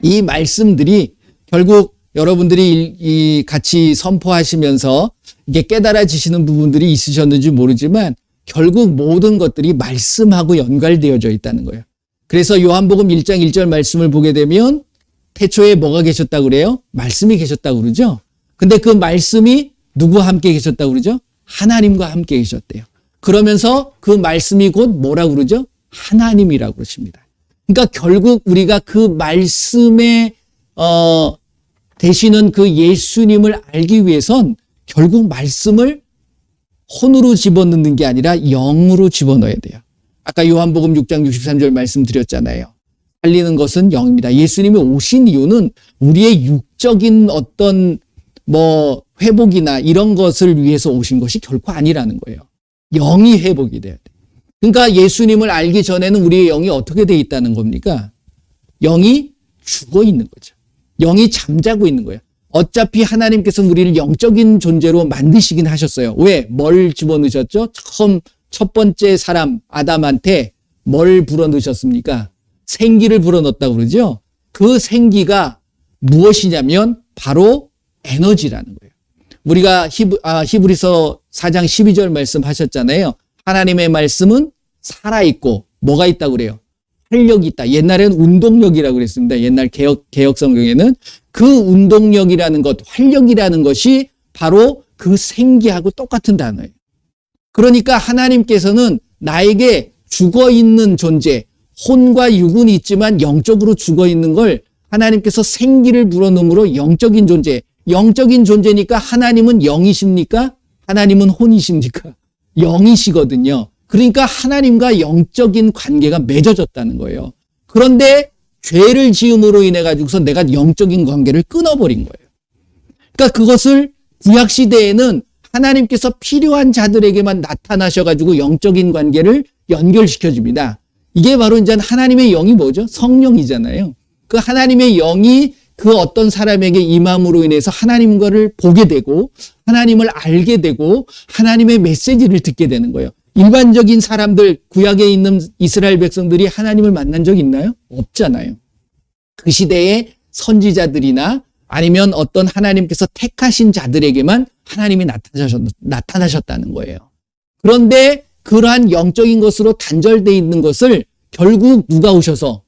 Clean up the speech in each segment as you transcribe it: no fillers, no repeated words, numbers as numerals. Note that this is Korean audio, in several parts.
이 말씀들이 결국 여러분들이 같이 선포하시면서 이게 깨달아지시는 부분들이 있으셨는지 모르지만 결국 모든 것들이 말씀하고 연관되어져 있다는 거예요. 그래서 요한복음 1장 1절 말씀을 보게 되면 태초에 뭐가 계셨다고 그래요? 말씀이 계셨다고 그러죠. 근데 그 말씀이 누구와 함께 계셨다고 그러죠? 하나님과 함께 계셨대요. 그러면서 그 말씀이 곧 뭐라고 그러죠? 하나님이라고 그러십니다. 그러니까 결국 우리가 그 말씀에 되시는 그 예수님을 알기 위해선 결국 말씀을 혼으로 집어넣는 게 아니라 영으로 집어넣어야 돼요. 아까 요한복음 6장 63절 말씀드렸잖아요. 살리는 것은 영입니다. 예수님이 오신 이유는 우리의 육적인 어떤 회복이나 이런 것을 위해서 오신 것이 결코 아니라는 거예요. 영이 회복이 돼야 돼요. 그러니까 예수님을 알기 전에는 우리의 영이 어떻게 돼 있다는 겁니까? 영이 죽어 있는 거죠. 영이 잠자고 있는 거예요. 어차피 하나님께서 우리를 영적인 존재로 만드시긴 하셨어요. 왜? 뭘 집어넣으셨죠? 처음 첫 번째 사람 아담한테 뭘 불어넣으셨습니까? 생기를 불어넣었다고 그러죠. 그 생기가 무엇이냐면 바로 에너지라는 거예요. 우리가 히브리서 4장 12절 말씀하셨잖아요. 하나님의 말씀은 살아있고 뭐가 있다고 그래요? 활력이 있다. 옛날에는 운동력이라고 그랬습니다. 옛날 개혁 성경에는 그 운동력이라는 것, 활력이라는 것이 바로 그 생기하고 똑같은 단어예요. 그러니까 하나님께서는 나에게 죽어있는 존재, 혼과 육은 있지만 영적으로 죽어있는 걸 하나님께서 생기를 불어넣음으로 영적인 존재니까 하나님은 영이십니까? 하나님은 혼이십니까? 영이시거든요. 그러니까 하나님과 영적인 관계가 맺어졌다는 거예요. 그런데 죄를 지음으로 인해 가지고서 내가 영적인 관계를 끊어버린 거예요. 그러니까 그것을 구약 시대에는 하나님께서 필요한 자들에게만 나타나셔 가지고 영적인 관계를 연결시켜 줍니다. 이게 바로 이제 하나님의 영이 뭐죠? 성령이잖아요. 그 하나님의 영이 그 어떤 사람에게 임함으로 인해서 하나님과를 보게 되고 하나님을 알게 되고 하나님의 메시지를 듣게 되는 거예요. 일반적인 사람들, 구약에 있는 이스라엘 백성들이 하나님을 만난 적 있나요? 없잖아요. 그 시대의 선지자들이나 아니면 어떤 하나님께서 택하신 자들에게만 하나님이 나타나셨다는 거예요. 그런데 그러한 영적인 것으로 단절되어 있는 것을 결국 누가 오셔서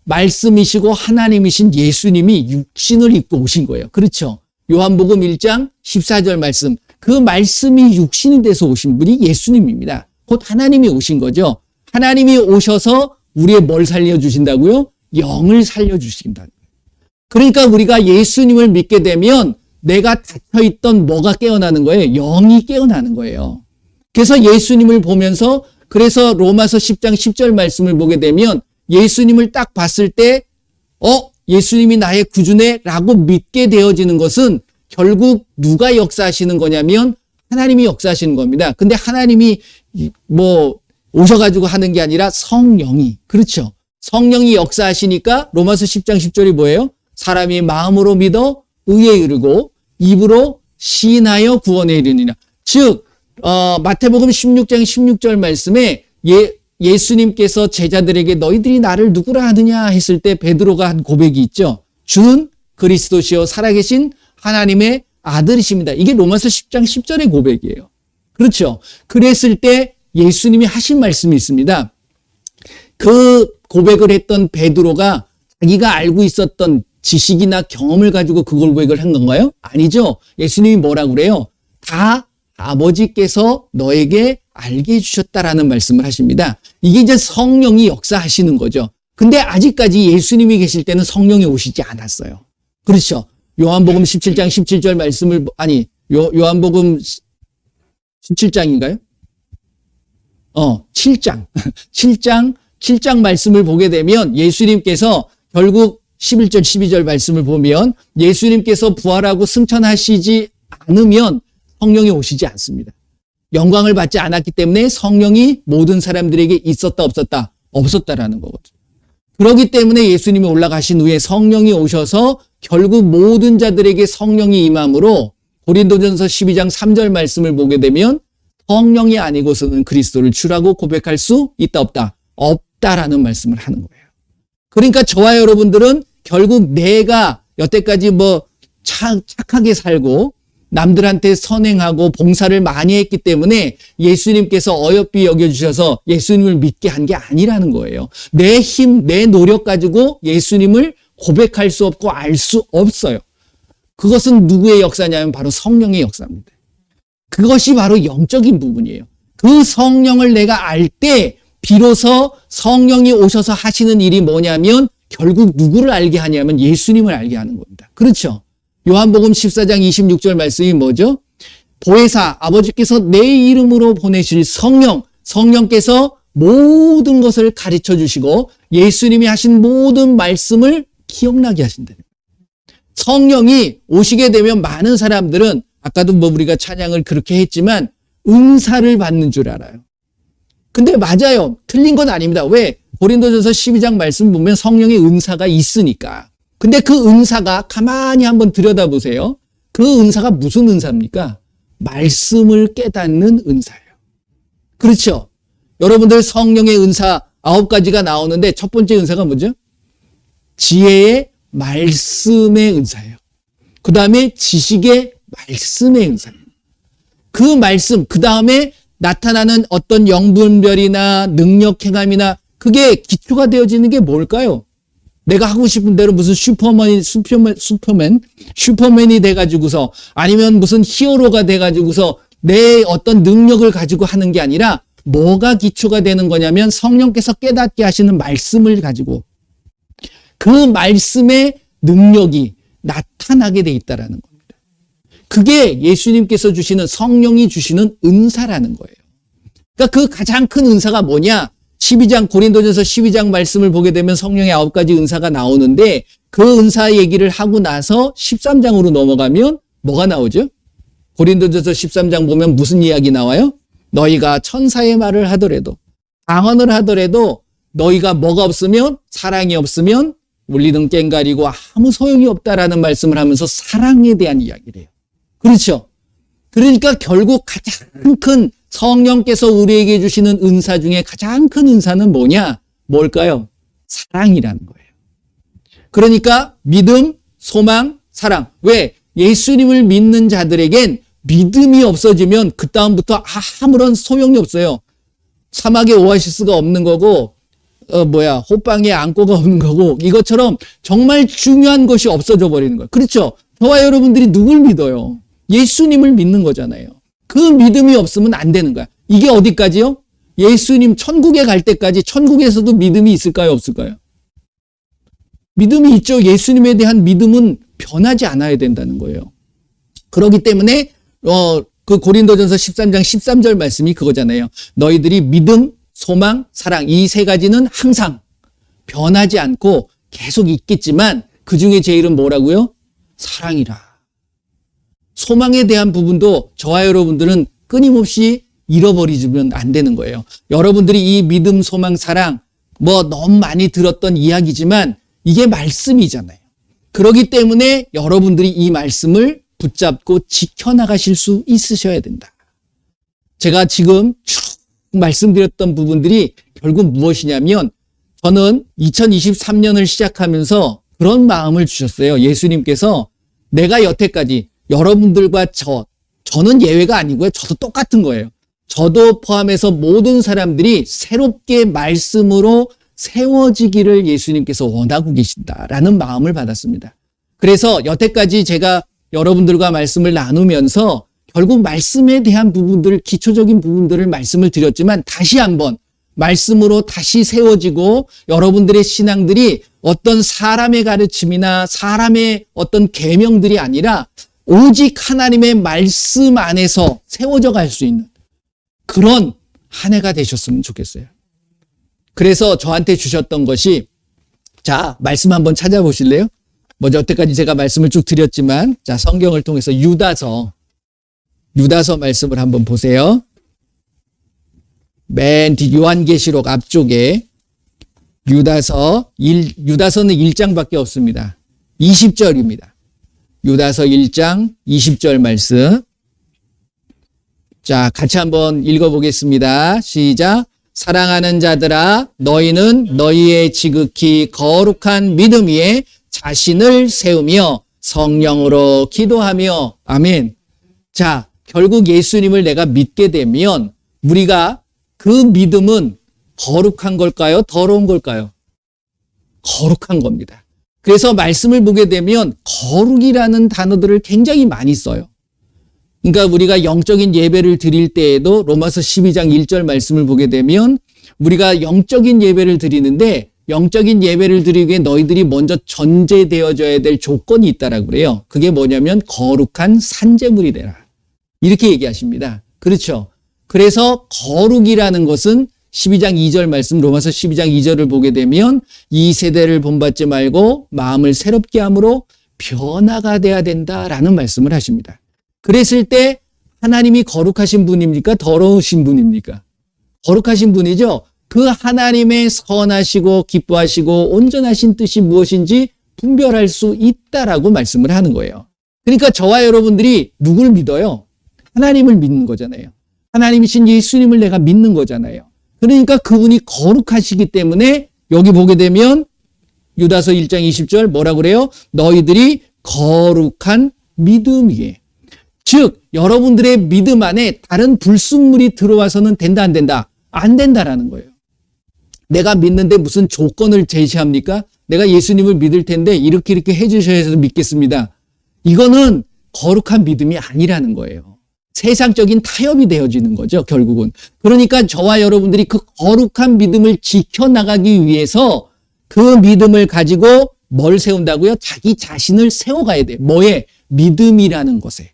말씀이시고 하나님이신 예수님이 육신을 입고 오신 거예요. 그렇죠? 요한복음 1장 14절 말씀. 그 말씀이 육신이 돼서 오신 분이 예수님입니다. 곧 하나님이 오신 거죠. 하나님이 오셔서 우리의 뭘 살려주신다고요? 영을 살려주신다. 그러니까 우리가 예수님을 믿게 되면 내가 닫혀있던 뭐가 깨어나는 거예요? 영이 깨어나는 거예요. 그래서 예수님을 보면서 그래서 로마서 10장 10절 말씀을 보게 되면 예수님을 딱 봤을 때 예수님이 나의 구주네 라고 믿게 되어지는 것은 결국 누가 역사하시는 거냐면 하나님이 역사하시는 겁니다. 근데 하나님이 오셔가지고 하는 게 아니라 성령이, 그렇죠? 성령이 역사하시니까 로마서 10장 10절이 뭐예요? 사람이 마음으로 믿어 의에 이르고 입으로 시인하여 구원에 이르니라. 즉 마태복음 16장 16절 말씀에 예수님께서 제자들에게 너희들이 나를 누구라 하느냐 했을 때 베드로가 한 고백이 있죠. 주는 그리스도시요 살아계신 하나님의 아들이십니다. 이게 로마서 10장 10절의 고백이에요. 그렇죠? 그랬을 때 예수님이 하신 말씀이 있습니다. 그 고백을 했던 베드로가 자기가 알고 있었던 지식이나 경험을 가지고 그 고백을 한 건가요? 아니죠. 예수님이 뭐라고 그래요? 다 아버지께서 너에게 알게 해주셨다라는 말씀을 하십니다. 이게 이제 성령이 역사하시는 거죠. 근데 아직까지 예수님이 계실 때는 성령이 오시지 않았어요. 그렇죠? 요한복음 17장 17절 말씀을 요한복음 17장인가요? 7장 말씀을 보게 되면 예수님께서 결국 11절 12절 말씀을 보면 예수님께서 부활하고 승천하시지 않으면 성령이 오시지 않습니다. 영광을 받지 않았기 때문에 성령이 모든 사람들에게 있었다 없었다? 없었다라는 거거든요. 그렇기 때문에 예수님이 올라가신 후에 성령이 오셔서 결국 모든 자들에게 성령이 임함으로 고린도전서 12장 3절 말씀을 보게 되면 성령이 아니고서는 그리스도를 주라고 고백할 수 있다 없다? 없다라는 말씀을 하는 거예요. 그러니까 저와 여러분들은 결국 내가 여태까지 착하게 살고 남들한테 선행하고 봉사를 많이 했기 때문에 예수님께서 어여삐 여겨주셔서 예수님을 믿게 한 게 아니라는 거예요. 내 힘, 내 노력 가지고 예수님을 고백할 수 없고 알 수 없어요. 그것은 누구의 역사냐면 바로 성령의 역사입니다. 그것이 바로 영적인 부분이에요. 그 성령을 내가 알 때 비로소 성령이 오셔서 하시는 일이 뭐냐면 결국 누구를 알게 하냐면 예수님을 알게 하는 겁니다. 그렇죠? 요한복음 14장 26절 말씀이 뭐죠? 보혜사 아버지께서 내 이름으로 보내실 성령께서 모든 것을 가르쳐 주시고 예수님이 하신 모든 말씀을 기억나게 하신다. 성령이 오시게 되면 많은 사람들은 아까도 우리가 찬양을 그렇게 했지만 은사를 받는 줄 알아요. 근데 맞아요. 틀린 건 아닙니다. 왜? 고린도전서 12장 말씀 보면 성령의 은사가 있으니까. 근데 그 은사가 가만히 한번 들여다보세요. 그 은사가 무슨 은사입니까? 말씀을 깨닫는 은사예요. 그렇죠? 여러분들 성령의 은사 9가지가 나오는데 첫 번째 은사가 뭐죠? 지혜의 말씀의 은사예요. 그 다음에 지식의 말씀의 은사예요. 그 말씀, 그 다음에 나타나는 어떤 영분별이나 능력 행함이나 그게 기초가 되어지는 게 뭘까요? 내가 하고 싶은 대로 무슨 슈퍼맨이 돼가지고서 아니면 무슨 히어로가 돼가지고서 내 어떤 능력을 가지고 하는 게 아니라 뭐가 기초가 되는 거냐면 성령께서 깨닫게 하시는 말씀을 가지고 그 말씀의 능력이 나타나게 돼 있다라는 겁니다. 그게 예수님께서 주시는 성령이 주시는 은사라는 거예요. 그러니까 그 가장 큰 은사가 뭐냐? 고린도전서 12장 말씀을 보게 되면 성령의 9가지 은사가 나오는데 그 은사 얘기를 하고 나서 13장으로 넘어가면 뭐가 나오죠? 고린도전서 13장 보면 무슨 이야기 나와요? 너희가 천사의 말을 하더라도 방언을 하더라도 너희가 뭐가 없으면 사랑이 없으면 울리는 꽹가리고 아무 소용이 없다라는 말씀을 하면서 사랑에 대한 이야기를 해요. 그렇죠? 그러니까 결국 가장 큰 성령께서 우리에게 주시는 은사 중에 가장 큰 은사는 뭐냐? 뭘까요? 사랑이라는 거예요. 그러니까 믿음, 소망, 사랑. 왜? 예수님을 믿는 자들에겐 믿음이 없어지면 그 다음부터 아무런 소용이 없어요. 사막에 오아시스가 없는 거고 호빵에 안고가 없는 거고 이것처럼 정말 중요한 것이 없어져 버리는 거예요. 그렇죠? 저와 여러분들이 누굴 믿어요? 예수님을 믿는 거잖아요. 그 믿음이 없으면 안 되는 거야. 이게 어디까지요? 예수님 천국에 갈 때까지 천국에서도 믿음이 있을까요? 없을까요? 믿음이 있죠. 예수님에 대한 믿음은 변하지 않아야 된다는 거예요. 그렇기 때문에 그 고린도전서 13장 13절 말씀이 그거잖아요. 너희들이 믿음, 소망, 사랑 이 세 가지는 항상 변하지 않고 계속 있겠지만 그 중에 제일은 뭐라고요? 사랑이라. 소망에 대한 부분도 저와 여러분들은 끊임없이 잃어버리면 안 되는 거예요. 여러분들이 이 믿음, 소망, 사랑 너무 많이 들었던 이야기지만 이게 말씀이잖아요. 그렇기 때문에 여러분들이 이 말씀을 붙잡고 지켜나가실 수 있으셔야 된다. 제가 지금 쭉 말씀드렸던 부분들이 결국 무엇이냐면 저는 2023년을 시작하면서 그런 마음을 주셨어요. 예수님께서 내가 여태까지 여러분들과 저는 예외가 아니고요. 저도 똑같은 거예요. 저도 포함해서 모든 사람들이 새롭게 말씀으로 세워지기를 예수님께서 원하고 계신다라는 마음을 받았습니다. 그래서 여태까지 제가 여러분들과 말씀을 나누면서 결국 말씀에 대한 부분들, 기초적인 부분들을 말씀을 드렸지만 다시 한번 말씀으로 다시 세워지고 여러분들의 신앙들이 어떤 사람의 가르침이나 사람의 어떤 계명들이 아니라 오직 하나님의 말씀 안에서 세워져 갈 수 있는 그런 한 해가 되셨으면 좋겠어요. 그래서 저한테 주셨던 것이 자, 말씀 한번 찾아보실래요? 여태까지 제가 말씀을 쭉 드렸지만 자, 성경을 통해서 유다서 말씀을 한번 보세요. 맨 뒤 요한계시록 앞쪽에 유다서는 1장밖에 없습니다. 20절입니다. 유다서 1장 20절 말씀. 자, 같이 한번 읽어보겠습니다. 시작. 사랑하는 자들아, 너희는 너희의 지극히 거룩한 믿음 위에 자신을 세우며 성령으로 기도하며. 아멘. 자, 결국 예수님을 내가 믿게 되면 우리가 그 믿음은 거룩한 걸까요? 더러운 걸까요? 거룩한 겁니다. 그래서 말씀을 보게 되면 거룩이라는 단어들을 굉장히 많이 써요. 그러니까 우리가 영적인 예배를 드릴 때에도 로마서 12장 1절 말씀을 보게 되면 우리가 영적인 예배를 드리는데 영적인 예배를 드리기 위해 너희들이 먼저 전제되어져야 될 조건이 있다라고 그래요. 그게 뭐냐면 거룩한 산제물이 되라. 이렇게 얘기하십니다. 그렇죠. 그래서 거룩이라는 것은 12장 2절 말씀 로마서 12장 2절을 보게 되면 이 세대를 본받지 말고 마음을 새롭게 함으로 변화가 돼야 된다라는 말씀을 하십니다. 그랬을 때 하나님이 거룩하신 분입니까? 더러우신 분입니까? 거룩하신 분이죠. 그 하나님의 선하시고 기뻐하시고 온전하신 뜻이 무엇인지 분별할 수 있다라고 말씀을 하는 거예요. 그러니까 저와 여러분들이 누굴 믿어요? 하나님을 믿는 거잖아요. 하나님이신 예수님을 내가 믿는 거잖아요. 그러니까 그분이 거룩하시기 때문에 여기 보게 되면 유다서 1장 20절 뭐라고 그래요? 너희들이 거룩한 믿음이에. 즉 여러분들의 믿음 안에 다른 불순물이 들어와서는 된다 안 된다? 안 된다라는 거예요. 내가 믿는데 무슨 조건을 제시합니까? 내가 예수님을 믿을 텐데 이렇게 해주셔야 해서 믿겠습니다. 이거는 거룩한 믿음이 아니라는 거예요. 세상적인 타협이 되어지는 거죠, 결국은. 그러니까 저와 여러분들이 그 거룩한 믿음을 지켜나가기 위해서 그 믿음을 가지고 뭘 세운다고요? 자기 자신을 세워가야 돼요. 뭐에? 믿음이라는 것에.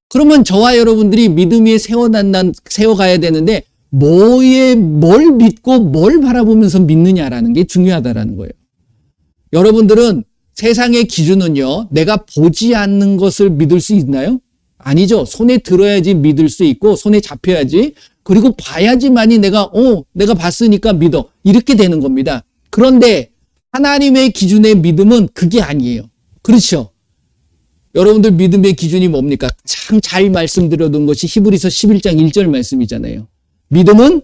그러면 저와 여러분들이 믿음 위에 세워가야 되는데 뭘 믿고 뭘 바라보면서 믿느냐라는 게 중요하다라는 거예요. 여러분들은 세상의 기준은요, 내가 보지 않는 것을 믿을 수 있나요? 아니죠. 손에 들어야지 믿을 수 있고 손에 잡혀야지. 그리고 봐야지만이 내가 봤으니까 믿어. 이렇게 되는 겁니다. 그런데 하나님의 기준의 믿음은 그게 아니에요. 그렇죠? 여러분들 믿음의 기준이 뭡니까? 참 잘 말씀드려둔 것이 히브리서 11장 1절 말씀이잖아요. 믿음은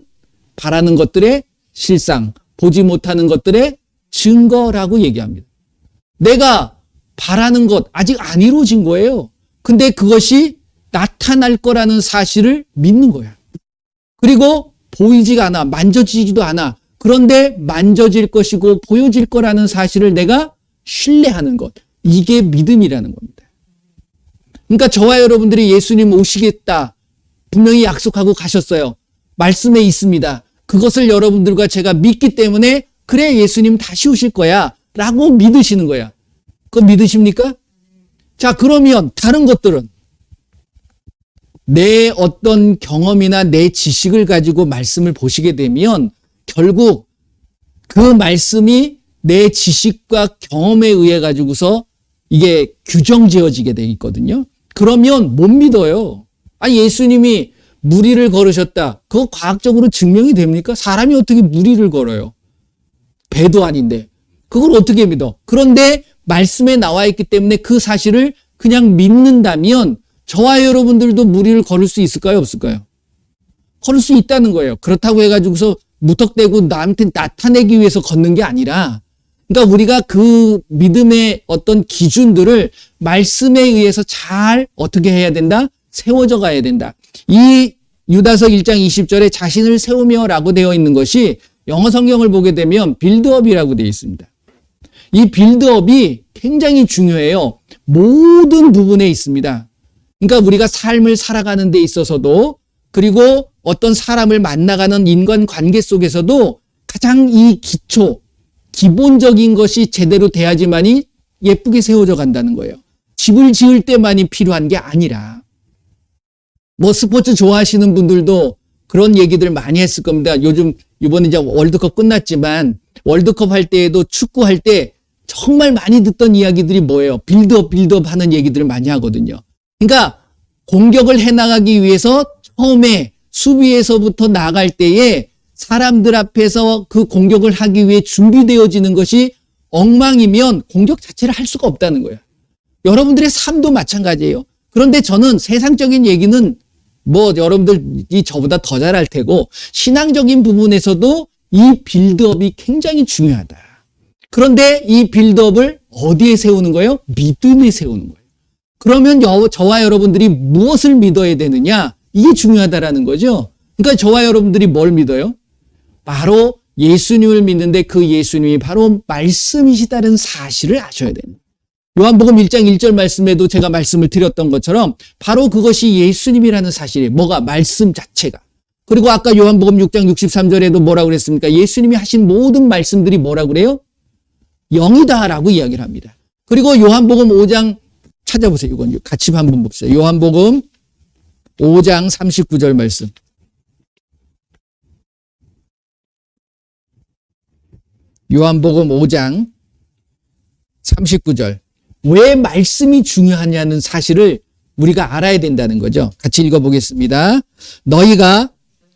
바라는 것들의 실상, 보지 못하는 것들의 증거라고 얘기합니다. 내가 바라는 것 아직 안 이루어진 거예요. 근데 그것이 나타날 거라는 사실을 믿는 거야. 그리고 보이지가 않아, 만져지지도 않아. 그런데 만져질 것이고 보여질 거라는 사실을 내가 신뢰하는 것. 이게 믿음이라는 겁니다. 그러니까 저와 여러분들이 예수님 오시겠다. 분명히 약속하고 가셨어요. 말씀에 있습니다. 그것을 여러분들과 제가 믿기 때문에 그래 예수님 다시 오실 거야 라고 믿으시는 거야. 그거 믿으십니까? 자, 그러면 다른 것들은 내 어떤 경험이나 내 지식을 가지고 말씀을 보시게 되면 결국 그 말씀이 내 지식과 경험에 의해 가지고서 이게 규정 지어지게 돼 있거든요. 그러면 못 믿어요. 아니 예수님이 무리를 걸으셨다. 그거 과학적으로 증명이 됩니까? 사람이 어떻게 무리를 걸어요? 배도 아닌데. 그걸 어떻게 믿어? 그런데 말씀에 나와 있기 때문에 그 사실을 그냥 믿는다면 저와 여러분들도 무리를 걸을 수 있을까요? 없을까요? 걸을 수 있다는 거예요. 그렇다고 해가지고서 무턱대고 나한테 나타내기 위해서 걷는 게 아니라 그러니까 우리가 그 믿음의 어떤 기준들을 말씀에 의해서 잘 어떻게 해야 된다? 세워져 가야 된다. 이 유다서 1장 20절에 자신을 세우며 라고 되어 있는 것이 영어 성경을 보게 되면 빌드업이라고 되어 있습니다. 이 빌드업이 굉장히 중요해요. 모든 부분에 있습니다. 그러니까 우리가 삶을 살아가는 데 있어서도 그리고 어떤 사람을 만나가는 인간관계 속에서도 가장 이 기본적인 것이 제대로 돼야지만이 예쁘게 세워져 간다는 거예요. 집을 지을 때만이 필요한 게 아니라 뭐 스포츠 좋아하시는 분들도 그런 얘기들 많이 했을 겁니다. 이번에 이제 월드컵 끝났지만 월드컵 할 때에도 축구할 때 정말 많이 듣던 이야기들이 뭐예요? 빌드업 하는 얘기들을 많이 하거든요. 그러니까 공격을 해나가기 위해서 처음에 수비에서부터 나갈 때에 사람들 앞에서 그 공격을 하기 위해 준비되어지는 것이 엉망이면 공격 자체를 할 수가 없다는 거예요. 여러분들의 삶도 마찬가지예요. 그런데 저는 세상적인 얘기는 뭐 여러분들이 저보다 더 잘할 테고 신앙적인 부분에서도 이 빌드업이 굉장히 중요하다. 그런데 이 빌드업을 어디에 세우는 거예요? 믿음에 세우는 거예요. 그러면 저와 여러분들이 무엇을 믿어야 되느냐? 이게 중요하다라는 거죠. 그러니까 저와 여러분들이 뭘 믿어요? 바로 예수님을 믿는데 그 예수님이 바로 말씀이시다는 사실을 아셔야 됩니다. 요한복음 1장 1절 말씀에도 제가 말씀을 드렸던 것처럼 바로 그것이 예수님이라는 사실이에요. 뭐가? 말씀 자체가. 그리고 아까 요한복음 6장 63절에도 뭐라고 그랬습니까? 예수님이 하신 모든 말씀들이 뭐라고 그래요? 영이다라고 이야기를 합니다. 그리고 요한복음 5장 찾아보세요. 이건 같이 한번 봅시다. 요한복음 5장 39절 말씀. 요한복음 5장 39절. 왜 말씀이 중요하냐는 사실을 우리가 알아야 된다는 거죠. 같이 읽어보겠습니다. 너희가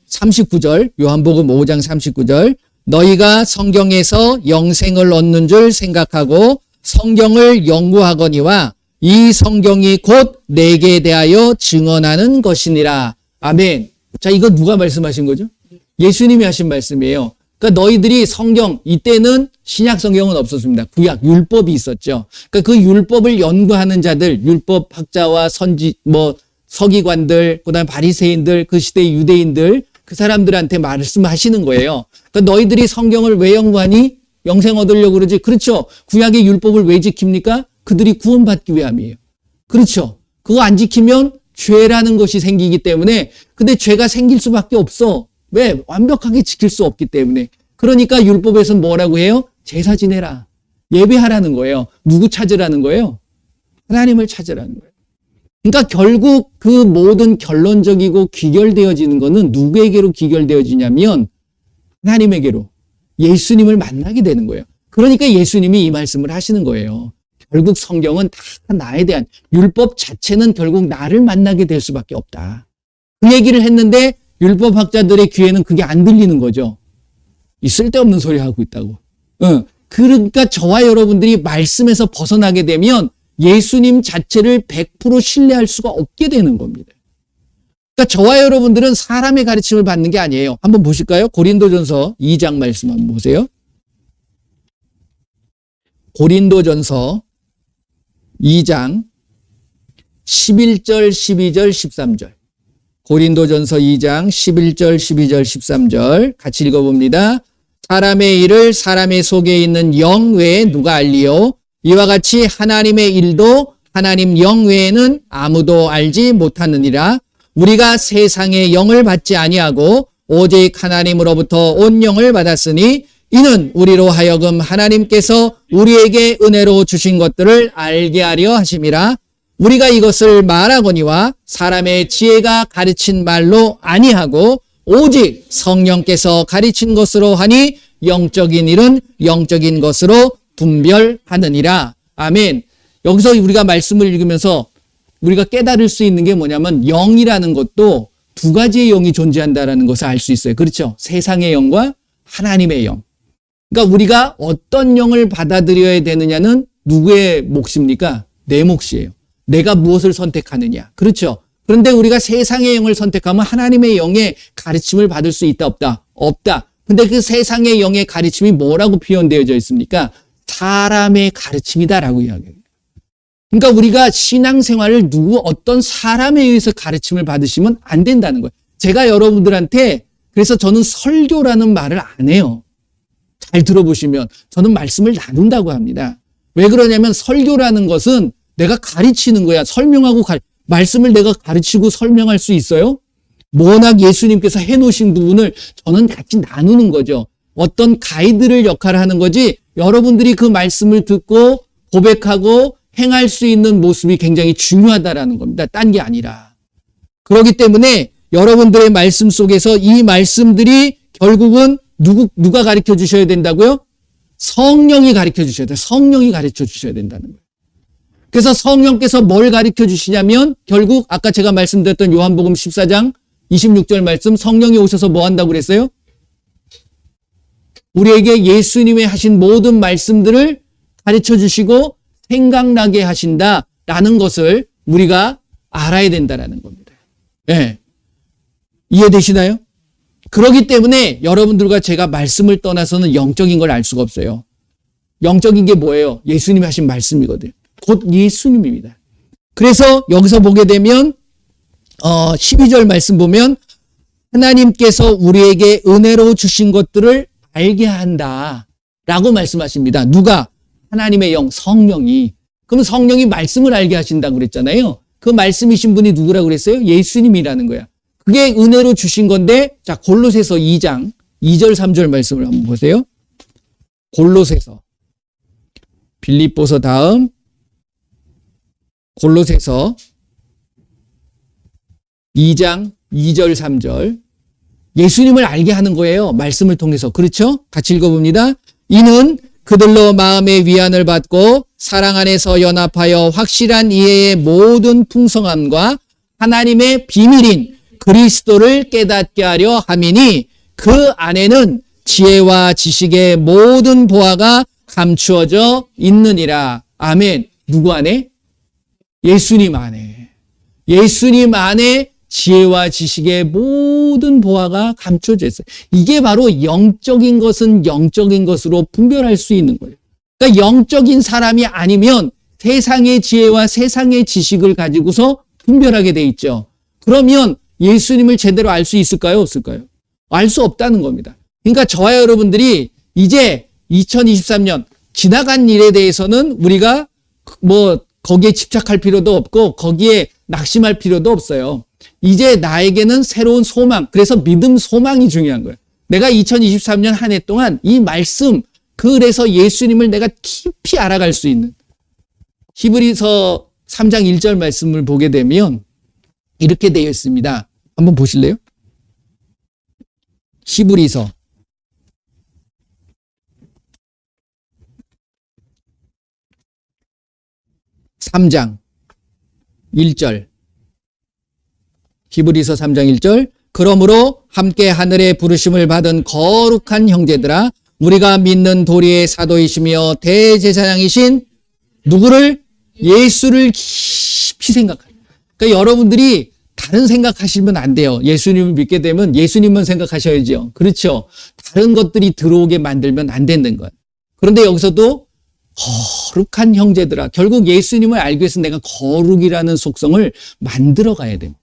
39절, 요한복음 5장 39절. 너희가 성경에서 영생을 얻는 줄 생각하고 성경을 연구하거니와 이 성경이 곧 내게 대하여 증언하는 것이니라. 아멘. 자, 이거 누가 말씀하신 거죠? 예수님이 하신 말씀이에요. 그러니까 너희들이 성경, 이때는 신약 성경은 없었습니다. 구약, 율법이 있었죠. 그러니까 그 율법을 연구하는 자들, 율법 학자와 서기관들, 그다음에 바리새인들, 그 시대의 유대인들, 그 사람들한테 말씀하시는 거예요. 그러니까 너희들이 성경을 왜 연구하니? 영생 얻으려고 그러지. 그렇죠. 구약의 율법을 왜 지킵니까? 그들이 구원받기 위함이에요. 그렇죠. 그거 안 지키면 죄라는 것이 생기기 때문에, 근데 죄가 생길 수밖에 없어. 왜? 완벽하게 지킬 수 없기 때문에. 그러니까 율법에서는 뭐라고 해요? 제사 지내라. 예배하라는 거예요. 누구 찾으라는 거예요? 하나님을 찾으라는 거예요. 그러니까 결국 그 모든 결론적이고 귀결되어지는 것은 누구에게로 귀결되어지냐면 하나님에게로, 예수님을 만나게 되는 거예요. 그러니까 예수님이 이 말씀을 하시는 거예요. 결국 성경은 다 나에 대한, 율법 자체는 결국 나를 만나게 될 수밖에 없다. 그 얘기를 했는데 율법학자들의 귀에는 그게 안 들리는 거죠. 이 쓸데없는 소리 하고 있다고. 그러니까 저와 여러분들이 말씀에서 벗어나게 되면 예수님 자체를 100% 신뢰할 수가 없게 되는 겁니다. 그러니까 저와 여러분들은 사람의 가르침을 받는 게 아니에요. 한번 보실까요? 고린도전서 2장 말씀 한번 보세요. 고린도전서 2장 11절, 12절, 13절. 고린도전서 2장 11절, 12절, 13절 같이 읽어봅니다. 사람의 일을 사람의 속에 있는 영 외에 누가 알리요? 이와 같이 하나님의 일도 하나님 영 외에는 아무도 알지 못하느니라. 우리가 세상의 영을 받지 아니하고 오직 하나님으로부터 온 영을 받았으니 이는 우리로 하여금 하나님께서 우리에게 은혜로 주신 것들을 알게 하려 하심이라. 우리가 이것을 말하거니와 사람의 지혜가 가르친 말로 아니하고 오직 성령께서 가르친 것으로 하니 영적인 일은 영적인 것으로 분별하느니라. 아멘. 여기서 우리가 말씀을 읽으면서 우리가 깨달을 수 있는 게 뭐냐면 영이라는 것도 두 가지의 영이 존재한다는 것을 알 수 있어요. 그렇죠? 세상의 영과 하나님의 영. 그러니까 우리가 어떤 영을 받아들여야 되느냐는 누구의 몫입니까? 내 몫이에요. 내가 무엇을 선택하느냐. 그렇죠? 그런데 우리가 세상의 영을 선택하면 하나님의 영의 가르침을 받을 수 있다, 없다? 없다. 근데 그 세상의 영의 가르침이 뭐라고 표현되어져 있습니까? 사람의 가르침이다라고 이야기해요. 그러니까 우리가 신앙생활을 어떤 사람에 의해서 가르침을 받으시면 안 된다는 거예요. 제가 여러분들한테 그래서 저는 설교라는 말을 안 해요. 잘 들어보시면 저는 말씀을 나눈다고 합니다. 왜 그러냐면 설교라는 것은 내가 가르치는 거야. 설명하고 말씀을 내가 가르치고 설명할 수 있어요? 워낙 예수님께서 해놓으신 부분을 저는 같이 나누는 거죠. 어떤 가이드를 역할을 하는 거지 여러분들이 그 말씀을 듣고 고백하고 행할 수 있는 모습이 굉장히 중요하다라는 겁니다. 딴 게 아니라. 그렇기 때문에 여러분들의 말씀 속에서 이 말씀들이 결국은 누가 가르쳐 주셔야 된다고요? 성령이 가르쳐 주셔야 돼요. 성령이 가르쳐 주셔야 된다는 거예요. 그래서 성령께서 뭘 가르쳐 주시냐면 결국 아까 제가 말씀드렸던 요한복음 14장 26절 말씀, 성령이 오셔서 뭐 한다고 그랬어요? 우리에게 예수님의 하신 모든 말씀들을 가르쳐 주시고 생각나게 하신다라는 것을 우리가 알아야 된다라는 겁니다. 네. 이해되시나요? 그렇기 때문에 여러분들과 제가 말씀을 떠나서는 영적인 걸 알 수가 없어요. 영적인 게 뭐예요? 예수님이 하신 말씀이거든요. 곧 예수님입니다. 그래서 여기서 보게 되면 12절 말씀 보면 하나님께서 우리에게 은혜로 주신 것들을 알게 한다 라고 말씀하십니다. 누가? 하나님의 영, 성령이. 그럼 성령이 말씀을 알게 하신다고 그랬잖아요. 그 말씀이신 분이 누구라고 그랬어요? 예수님이라는 거야. 그게 은혜로 주신 건데, 자, 골로새서 2장 2절 3절 말씀을 한번 보세요. 골로새서, 빌립보서 다음 골로새서 2장 2절 3절. 예수님을 알게 하는 거예요. 말씀을 통해서. 그렇죠? 같이 읽어봅니다. 이는 그들로 마음의 위안을 받고 사랑 안에서 연합하여 확실한 이해의 모든 풍성함과 하나님의 비밀인 그리스도를 깨닫게 하려 함이니 그 안에는 지혜와 지식의 모든 보화가 감추어져 있느니라. 아멘. 누구 안에? 예수님 안에. 예수님 안에 지혜와 지식의 모든 보화가 감춰져 있어요. 이게 바로 영적인 것은 영적인 것으로 분별할 수 있는 거예요. 그러니까 영적인 사람이 아니면 세상의 지혜와 세상의 지식을 가지고서 분별하게 돼 있죠. 그러면 예수님을 제대로 알 수 있을까요? 없을까요? 알 수 없다는 겁니다. 그러니까 저와 여러분들이 이제 2023년 지나간 일에 대해서는 우리가 거기에 집착할 필요도 없고 거기에 낙심할 필요도 없어요. 이제 나에게는 새로운 소망, 그래서 믿음, 소망이 중요한 거예요. 내가 2023년 한 해 동안 이 말씀, 그래서 예수님을 내가 깊이 알아갈 수 있는 히브리서 3장 1절 말씀을 보게 되면 이렇게 되어 있습니다. 한번 보실래요? 히브리서 3장 1절. 히브리서 3장 1절. 그러므로 함께 하늘의 부르심을 받은 거룩한 형제들아, 우리가 믿는 도리의 사도이시며 대제사장이신 누구를? 예수를 깊이 생각하라. 그러니까 여러분들이 다른 생각하시면 안 돼요. 예수님을 믿게 되면 예수님만 생각하셔야죠. 그렇죠? 다른 것들이 들어오게 만들면 안 되는 거예요. 그런데 여기서도 거룩한 형제들아, 결국 예수님을 알기 위해서 내가 거룩이라는 속성을 만들어 가야 됩니다.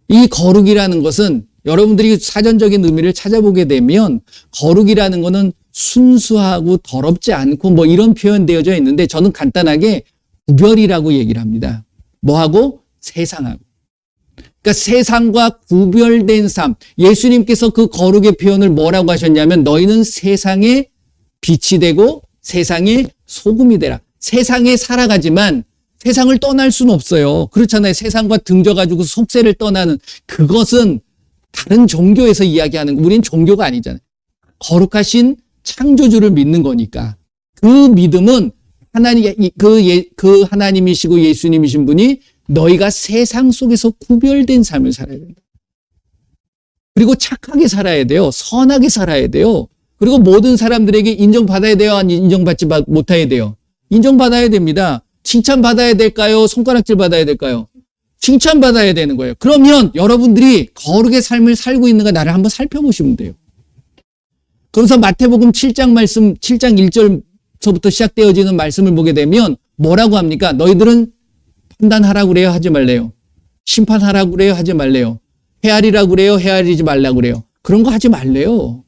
이 거룩이라는 것은 여러분들이 사전적인 의미를 찾아보게 되면 거룩이라는 것은 순수하고 더럽지 않고 이런 표현되어져 있는데 저는 간단하게 구별이라고 얘기를 합니다. 뭐하고? 세상하고. 그러니까 세상과 구별된 삶. 예수님께서 그 거룩의 표현을 뭐라고 하셨냐면 너희는 세상의 빛이 되고 세상의 소금이 되라. 세상에 살아가지만 세상을 떠날 수는 없어요. 그렇잖아요. 세상과 등져가지고 속세를 떠나는 그것은 다른 종교에서 이야기하는 거. 우리는 종교가 아니잖아요. 거룩하신 창조주를 믿는 거니까. 그 믿음은 그 하나님이시고 예수님이신 분이 너희가 세상 속에서 구별된 삶을 살아야 된다. 그리고 착하게 살아야 돼요. 선하게 살아야 돼요. 그리고 모든 사람들에게 인정받아야 돼요? 아니면 인정받지 못해야 돼요? 인정받아야 됩니다. 칭찬받아야 될까요? 손가락질 받아야 될까요? 칭찬받아야 되는 거예요. 그러면 여러분들이 거룩의 삶을 살고 있는가 나를 한번 살펴보시면 돼요. 그래서 마태복음 7장 말씀, 7장 1절서부터 시작되어지는 말씀을 보게 되면 뭐라고 합니까? 너희들은 판단하라고 그래요? 하지 말래요? 심판하라고 그래요? 하지 말래요? 헤아리라고 그래요? 헤아리지 말라고 그래요? 그런 거 하지 말래요.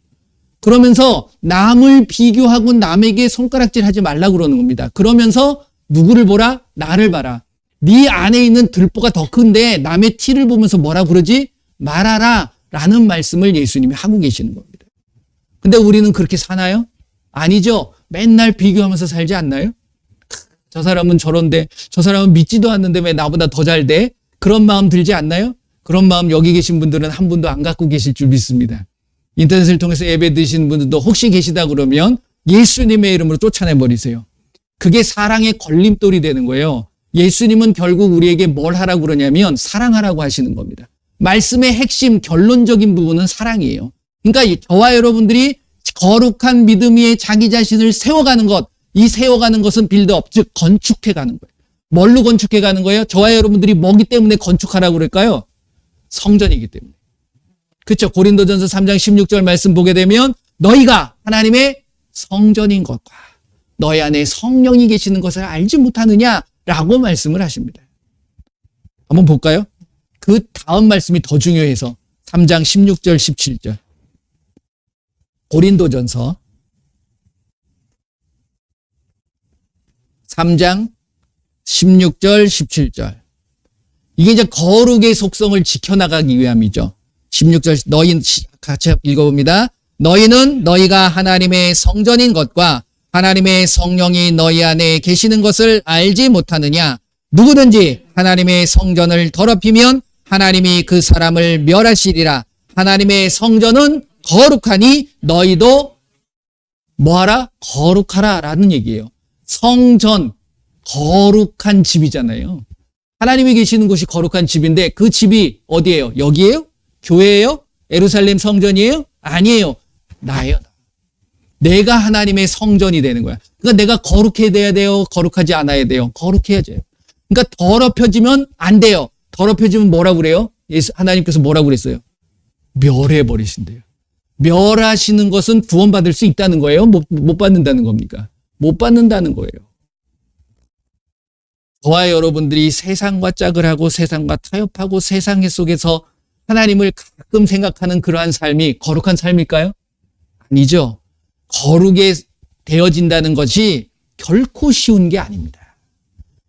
그러면서 남을 비교하고 남에게 손가락질 하지 말라고 그러는 겁니다. 그러면서 누구를 보라? 나를 봐라. 네 안에 있는 들보가 더 큰데 남의 티를 보면서 뭐라 그러지? 말하라 라는 말씀을 예수님이 하고 계시는 겁니다. 근데 우리는 그렇게 사나요? 아니죠. 맨날 비교하면서 살지 않나요? 저 사람은 저런데 저 사람은 믿지도 않는데 왜 나보다 더 잘 돼? 그런 마음 들지 않나요? 그런 마음 여기 계신 분들은 한 분도 안 갖고 계실 줄 믿습니다. 인터넷을 통해서 예배 드시는 분들도 혹시 계시다 그러면 예수님의 이름으로 쫓아내버리세요. 그게 사랑의 걸림돌이 되는 거예요. 예수님은 결국 우리에게 뭘 하라고 그러냐면 사랑하라고 하시는 겁니다. 말씀의 핵심 결론적인 부분은 사랑이에요. 그러니까 저와 여러분들이 거룩한 믿음 위에 자기 자신을 세워가는 것, 이 세워가는 것은 빌드업, 즉 건축해가는 거예요. 뭘로 건축해가는 거예요? 저와 여러분들이 뭐기 때문에 건축하라고 그럴까요? 성전이기 때문에. 그렇죠. 고린도전서 3장 16절 말씀 보게 되면 너희가 하나님의 성전인 것과 너희 안에 성령이 계시는 것을 알지 못하느냐라고 말씀을 하십니다. 한번 볼까요? 그 다음 말씀이 더 중요해서 3장 16절 17절 고린도전서 3장 16절 17절 이게 이제 거룩의 속성을 지켜나가기 위함이죠. 16절 너희 같이 읽어봅니다. 너희는 너희가 하나님의 성전인 것과 하나님의 성령이 너희 안에 계시는 것을 알지 못하느냐. 누구든지 하나님의 성전을 더럽히면 하나님이 그 사람을 멸하시리라. 하나님의 성전은 거룩하니 너희도 뭐하라? 거룩하라 라는 얘기예요. 성전, 거룩한 집이잖아요. 하나님이 계시는 곳이 거룩한 집인데 그 집이 어디예요? 여기예요? 교회예요? 예루살렘 성전이에요? 아니에요. 나예요. 내가 하나님의 성전이 되는 거야. 그러니까 내가 거룩해야 돼요? 거룩하지 않아야 돼요? 거룩해야 돼요. 그러니까 더럽혀지면 안 돼요. 더럽혀지면 뭐라고 그래요? 하나님께서 뭐라고 그랬어요? 멸해버리신대요. 멸하시는 것은 구원받을 수 있다는 거예요? 못 받는다는 겁니까? 못 받는다는 거예요. 저와 여러분들이 세상과 짝을 하고 세상과 타협하고 세상 속에서 하나님을 가끔 생각하는 그러한 삶이 거룩한 삶일까요? 아니죠. 거룩에 되어진다는 것이 결코 쉬운 게 아닙니다.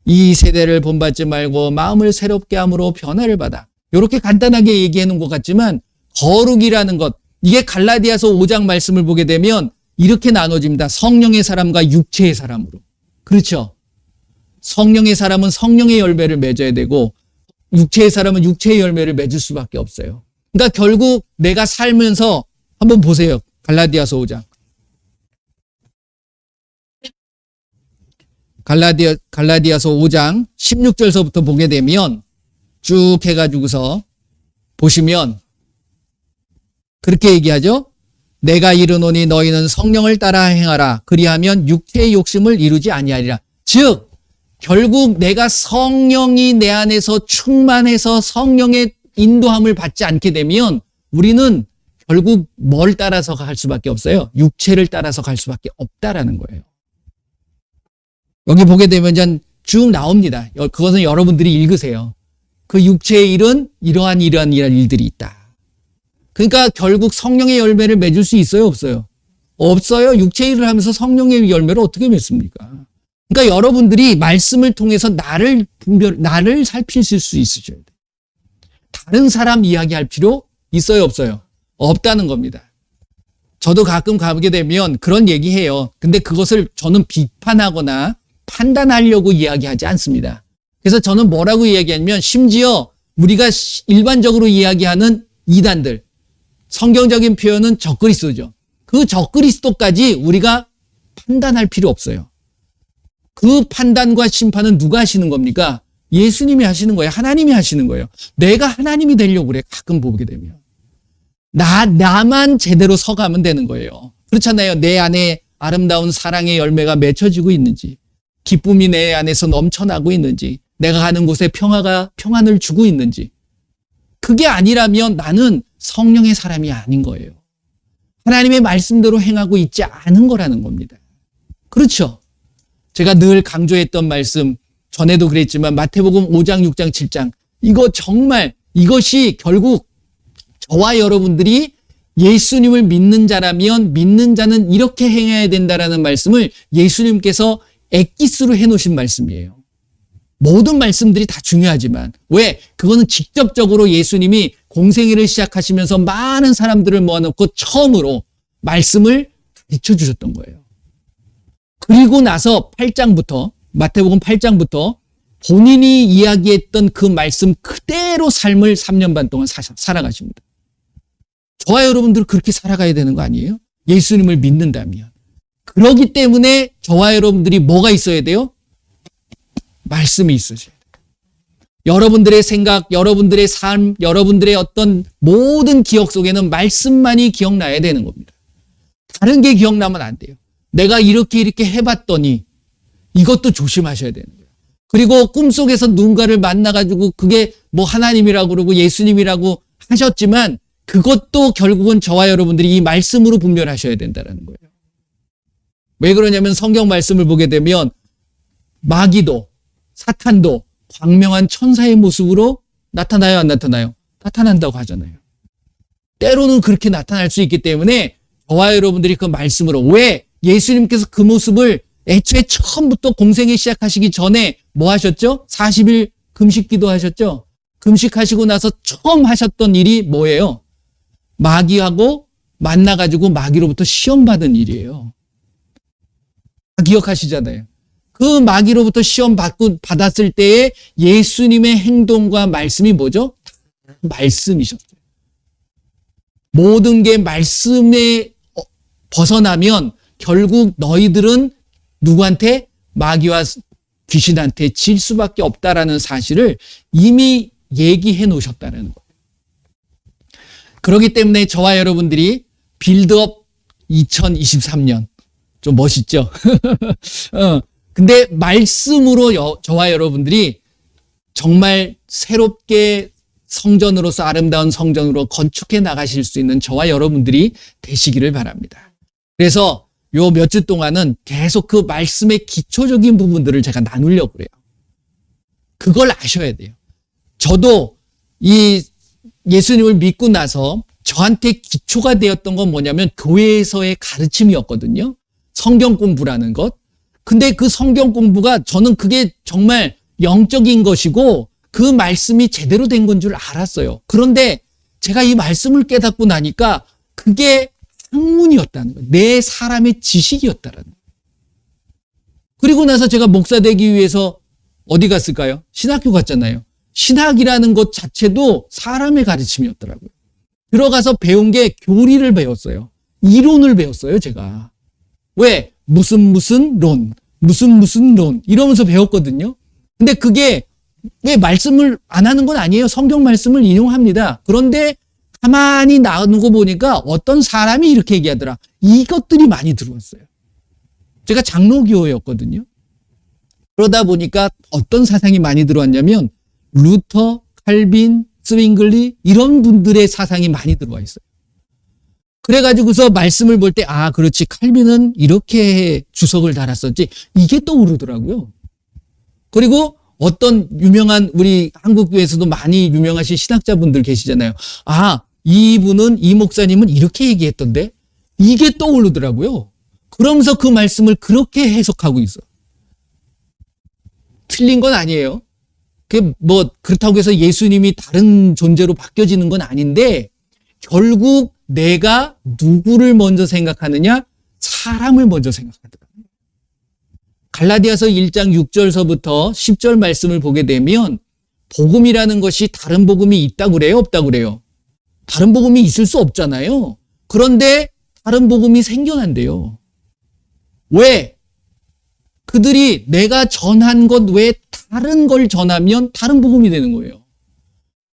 이 세대를 본받지 말고 마음을 새롭게 함으로 변화를 받아. 이렇게 간단하게 얘기해 놓은 것 같지만 거룩이라는 것, 이게 갈라디아서 5장 말씀을 보게 되면 이렇게 나눠집니다. 성령의 사람과 육체의 사람으로. 그렇죠? 성령의 사람은 성령의 열매를 맺어야 되고 육체의 사람은 육체의 열매를 맺을 수밖에 없어요. 그러니까 결국 내가 살면서 한번 보세요. 갈라디아서 5장. 갈라디아서 5장 16절서부터 보게 되면 쭉 해가지고서 보시면 그렇게 얘기하죠. 내가 이르노니 너희는 성령을 따라 행하라. 그리하면 육체의 욕심을 이루지 아니하리라. 즉 결국 내가 성령이 내 안에서 충만해서 성령의 인도함을 받지 않게 되면 우리는 결국 뭘 따라서 갈 수밖에 없어요. 육체를 따라서 갈 수밖에 없다라는 거예요. 여기 보게 되면 쭉 나옵니다. 그것은 여러분들이 읽으세요. 그 육체의 일은 이러한 일들이 있다. 그러니까 결국 성령의 열매를 맺을 수 있어요? 없어요? 없어요. 육체의 일을 하면서 성령의 열매를 어떻게 맺습니까? 그러니까 여러분들이 말씀을 통해서 나를 살피실 수 있으셔야 돼요. 다른 사람 이야기할 필요 있어요? 없어요? 없다는 겁니다. 저도 가끔 가게 되면 그런 얘기해요. 근데 그것을 저는 비판하거나 판단하려고 이야기하지 않습니다. 그래서 저는 뭐라고 이야기하냐면 심지어 우리가 일반적으로 이야기하는 이단들, 성경적인 표현은 적그리스도죠. 그 적그리스도까지 우리가 판단할 필요 없어요. 그 판단과 심판은 누가 하시는 겁니까? 예수님이 하시는 거예요. 하나님이 하시는 거예요. 내가 하나님이 되려고 그래. 가끔 보게 되면. 나만 제대로 서가면 되는 거예요. 그렇잖아요. 내 안에 아름다운 사랑의 열매가 맺혀지고 있는지, 기쁨이 내 안에서 넘쳐나고 있는지, 내가 가는 곳에 평안을 주고 있는지. 그게 아니라면 나는 성령의 사람이 아닌 거예요. 하나님의 말씀대로 행하고 있지 않은 거라는 겁니다. 그렇죠? 제가 늘 강조했던 말씀, 전에도 그랬지만 마태복음 5장, 6장, 7장 이거 정말 이것이 결국 저와 여러분들이 예수님을 믿는 자라면 믿는 자는 이렇게 행해야 된다라는 말씀을 예수님께서 엑기스로 해놓으신 말씀이에요. 모든 말씀들이 다 중요하지만 왜? 그거는 직접적으로 예수님이 공생애를 시작하시면서 많은 사람들을 모아놓고 처음으로 말씀을 가르쳐 주셨던 거예요. 그리고 나서 8장부터 마태복음 8장부터 본인이 이야기했던 그 말씀 그대로 삶을 3년 반 동안 살아가십니다. 저와 여러분들 그렇게 살아가야 되는 거 아니에요? 예수님을 믿는다면. 그렇기 때문에 저와 여러분들이 뭐가 있어야 돼요? 말씀이 있으셔야 돼요. 여러분들의 생각, 여러분들의 삶, 여러분들의 어떤 모든 기억 속에는 말씀만이 기억나야 되는 겁니다. 다른 게 기억나면 안 돼요. 내가 이렇게 해봤더니 이것도 조심하셔야 되는 거예요. 그리고 꿈속에서 누군가를 만나가지고 그게 뭐 하나님이라고 그러고 예수님이라고 하셨지만 그것도 결국은 저와 여러분들이 이 말씀으로 분별하셔야 된다는 거예요. 왜 그러냐면 성경 말씀을 보게 되면 마귀도 사탄도 광명한 천사의 모습으로 나타나요, 안 나타나요? 나타난다고 하잖아요. 때로는 그렇게 나타날 수 있기 때문에 저와 여러분들이 그 말씀으로, 왜 예수님께서 그 모습을 애초에 처음부터 공생에 시작하시기 전에 뭐 하셨죠? 40일 금식 기도하셨죠? 금식하시고 나서 처음 하셨던 일이 뭐예요? 마귀하고 만나가지고 마귀로부터 시험받은 일이에요. 기억하시잖아요. 그 마귀로부터 시험 받았을 때에 예수님의 행동과 말씀이 뭐죠? 말씀이셨어요. 모든 게 말씀에 벗어나면 결국 너희들은 누구한테? 마귀와 귀신한테 질 수밖에 없다라는 사실을 이미 얘기해 놓으셨다는 거예요. 그렇기 때문에 저와 여러분들이 빌드업 2023년 좀 멋있죠? 근데 말씀으로 저와 여러분들이 정말 새롭게 성전으로서 아름다운 성전으로 건축해 나가실 수 있는 저와 여러분들이 되시기를 바랍니다. 그래서 요 몇 주 동안은 계속 그 말씀의 기초적인 부분들을 제가 나누려고 그래요. 그걸 아셔야 돼요. 저도 이 예수님을 믿고 나서 저한테 기초가 되었던 건 뭐냐면 교회에서의 가르침이었거든요. 성경 공부라는 것. 근데 그 성경 공부가 저는 그게 정말 영적인 것이고 그 말씀이 제대로 된 건 줄 알았어요. 그런데 제가 이 말씀을 깨닫고 나니까 그게 학문이었다는 거예요. 내 사람의 지식이었다라는 거예요. 그리고 나서 제가 목사 되기 위해서 어디 갔을까요? 신학교 갔잖아요. 신학이라는 것 자체도 사람의 가르침이었더라고요. 들어가서 배운 게 교리를 배웠어요. 이론을 배웠어요, 제가. 왜? 무슨 론, 무슨 론 이러면서 배웠거든요. 근데 그게 왜 말씀을 안 하는 건 아니에요. 성경 말씀을 인용합니다. 그런데 가만히 나누고 보니까 어떤 사람이 이렇게 얘기하더라. 이것들이 많이 들어왔어요. 제가 장로교회였거든요. 그러다 보니까 어떤 사상이 많이 들어왔냐면 루터, 칼빈, 스윙글리 이런 분들의 사상이 많이 들어와 있어요. 그래가지고서 말씀을 볼 때 아 그렇지 칼빈은 이렇게 주석을 달았었지 이게 떠오르더라고요. 그리고 어떤 유명한 우리 한국교회에서도 많이 유명하신 신학자분들 계시잖아요. 아 이분은 이 목사님은 이렇게 얘기했던데 이게 떠오르더라고요. 그러면서 그 말씀을 그렇게 해석하고 있어. 틀린 건 아니에요. 그게 뭐 그렇다고 해서 예수님이 다른 존재로 바뀌어지는 건 아닌데 결국 내가 누구를 먼저 생각하느냐? 사람을 먼저 생각하더라. 갈라디아서 1장 6절서부터 10절 말씀을 보게 되면 복음이라는 것이 다른 복음이 있다고 그래요? 없다고 그래요? 다른 복음이 있을 수 없잖아요. 그런데 다른 복음이 생겨난대요. 왜? 그들이 내가 전한 것 외에 다른 걸 전하면 다른 복음이 되는 거예요.